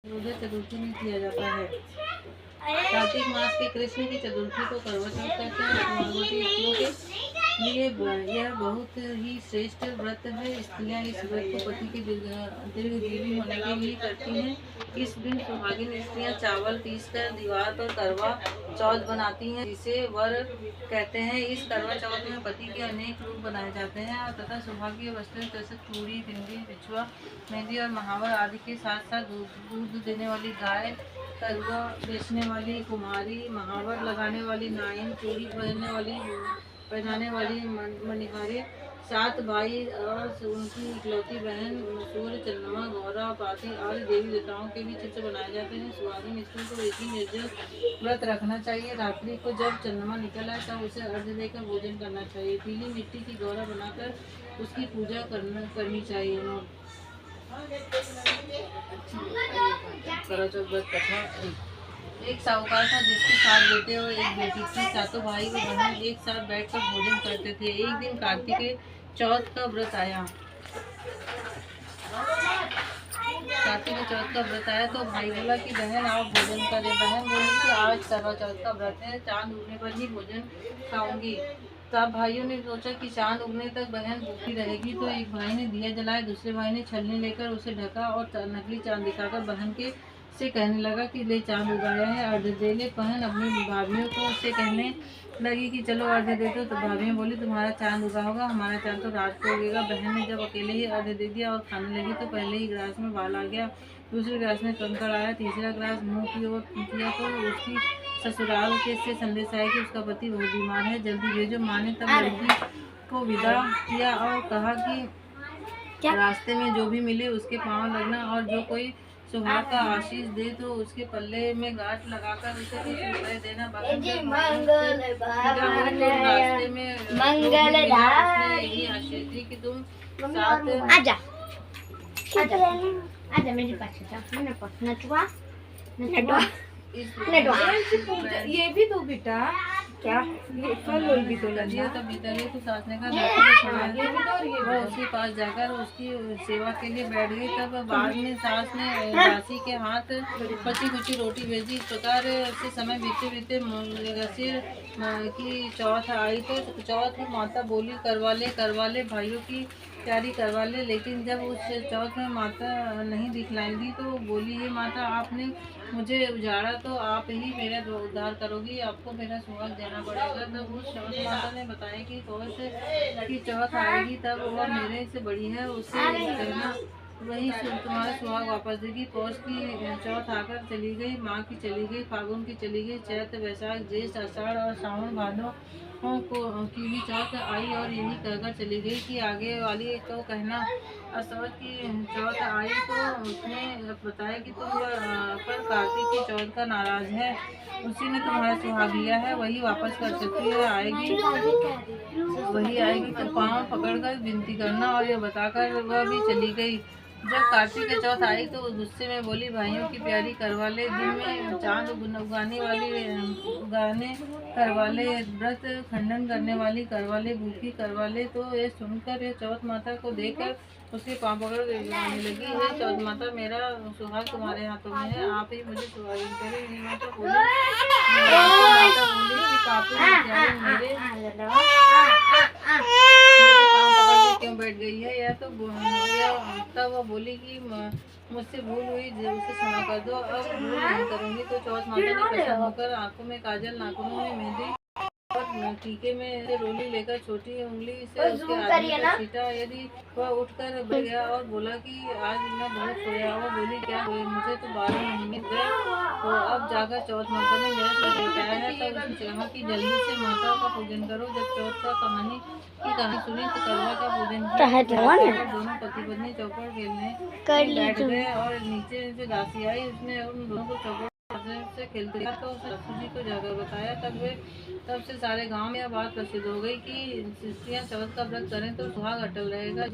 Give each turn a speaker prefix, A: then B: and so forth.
A: रोजा चतुर्थी में किया जाता है। कार्तिक मास के कृष्ण की चतुर्थी को करवा चौथ कहते हैं। गर्भवती स्त्रियों के लिए यह बहुत ही श्रेष्ठ व्रत है। स्त्रियां इस व्रत को पति के दीर्घजीवी होने के लिए करती हैं। इस दिन सुहागिन स्त्रियां चावल पीसकर दीवार पर करवा चौथ बनाती हैं, जिसे वर कहते हैं। इस करवा चौथ में पति के अनेक रूप बनाए जाते हैं और तथा सौभाग्य वस्तुएं जैसे चूड़ी, बिंदी, बिछुआ, मेहंदी और महावर आदि के साथ साथ दूध देने वाली गाय, तरुआ बेचने वाली कुम्हारी, महावर लगाने वाली नाइन, चूड़ी पहनाने वाली मणिहारी, 7 भाई और उनकी इकलौती बहन, सूर्य, चंद्रमा, गौरा, पाती आदि देवी देवताओं के भी चित्र बनाए जाते हैं। सुहागिन स्त्री को एक ही निर्जल व्रत रखना चाहिए। रात्रि को जब चंद्रमा निकल आए तब उसे अर्घ्य देकर भोजन करना चाहिए। पीली मिट्टी की गौरा बनाकर उसकी पूजा करनी चाहिए। एक साहूकार था जिसके 7 बेटे और एक बेटी थी। सातों भाई व बहन एक साथ बैठकर भोजन करते थे। एक दिन कार्तिक चौथ का व्रत आया। तो भाई बोला कि बहन आप भोजन करें। बहन बोली कि आज करवा चौथ का व्रत है, चांद उगने पर ही भोजन खाऊंगी। तब भाइयों ने सोचा कि चांद उगने तक बहन भूखी रहेगी, तो एक भाई ने दिया जलाया, दूसरे भाई ने छलनी लेकर उसे ढका और नकली चांद दिखाकर बहन के से कहने लगा कि ले चांद उगाया है, अर्घ्य दे ले। बहन अपनी भाभीियों को उससे कहने लगी कि चलो अर्घ्य दे दो। तो भाभीियाँ बोली तुम्हारा चांद उगा होगा, हमारा चांद तो रात को उगेगा। बहन ने जब अकेले ही अर्घ्य दे दिया और खाने लगी तो पहले ही गिलास में बाल आ गया, दूसरे गिलास में कंकड़ आया, तीसरा गिलास मुंह की ओर किया तो उसकी ससुराल के से संदेश आया कि उसका पति बहुत बीमार है, जल्दी भेजो। माँ ने तब लड़की को विदा किया और कहा कि रास्ते में जो भी मिले उसके पाँव लगना और जो कोई सुहाग का आशीष दे तो उसके पल्ले में गांठ लगाकर उसे कुछ रुपए देना। रास्ते में उसने यही आशीष दी कि तुम साथ
B: आजा मेरे पास नचवा ये भी दो बेटा, क्या ये फल भी तो लगी
A: तब भीतर तो सास ने कहा उसके पास जाकर उसकी सेवा के लिए बैठ गई। तब बाद में सास ने दासी के हाथ बची कुची रोटी भेजी। इस प्रकार से समय बीते बीते मृगशिर की चौथ आई तो चौथ माता बोली करवा ले भाइयों की तैयारी करवा ले। लेकिन जब उस चौथ में माता नहीं दिखलाई दी तो बोली ये माता आपने मुझे उजाड़ा तो आप ही मेरा उद्धार करोगी, आपको मेरा सुहाग देना पड़ेगा। तब उस चौथ माता ने बताया कि कौन से की चौथ आएगी तब वह मेरे से बड़ी है, उससे कहना वही तुम्हारा सुहाग वापस देगी। पौष की चौथ आकर चली गई, माँ की चली गई, फागुन की चली गई, चैत्र, वैशाख, ज्येष्ठ, आषाढ़ और श्रावण भादों की भी चौथ आई और यही कहकर चली गई कि आगे वाली तो कहना। असवत की चौथ आई तो उसने बताया कि तुम पर कार्तिक की चौथ का नाराज है, उसी ने तुम्हारा सुहाग लिया है, वही वापस कर सकती है, वही आएगी तो पाँव पकड़कर विनती करना। और यह बताकर वह भी चली गई। जब कार्तिक की चौथ आई तो गुस्से में बोली भाइयों की प्यारी करवा ले, दिन में चांद उगाने करवा ले, व्रत खंडन करने वाली करवा ले, भूखी करवा ले। तो ये सुनकर ये चौथ माता को देखकर उसके पाँव पकड़ गाने लगी, हे चौथ माता मेरा सुहाग तुम्हारे हाथों में है, आप ही मुझे सुहागिन करें। माता बोली मेरे क्यों बैठ गई है, या तो तब वो बोली कि मुझसे भूल हुई, उसे क्षमा कर दो, अब भूल नहीं करूंगी। तो चौथ माता ने प्रसन्न होकर आंखों में काजल, नाखूनों में मेहंदी और टीके में रोली लेकर छोटी उंगली से उसके आदमी पर छीटा। यदि वह उठकर बैठ गया और बोला कि आज मैं बहुत सोया। वह बोली क्या हुए, मुझे तो 12 महीने गए, तो अब जाकर चौथ माता ने मेरा सर उठाया है। तब उसने कहा कि जल्दी से माता का पूजन करो। जब चौथ का कहानी सुनी तो करवा का पूजन किया। दोनों पति पत्नी चौपड़ खेलने बैठ गए और नीचे से दासी आई, उसने उन दोनों को चौपड़ से खेलते तो ससुर जी को जाकर बताया। तब से सारे गांव में यह बात प्रसिद्ध हो गई कि स्त्रियां चौथ का व्रत करें तो सुहाग अटल रहेगा।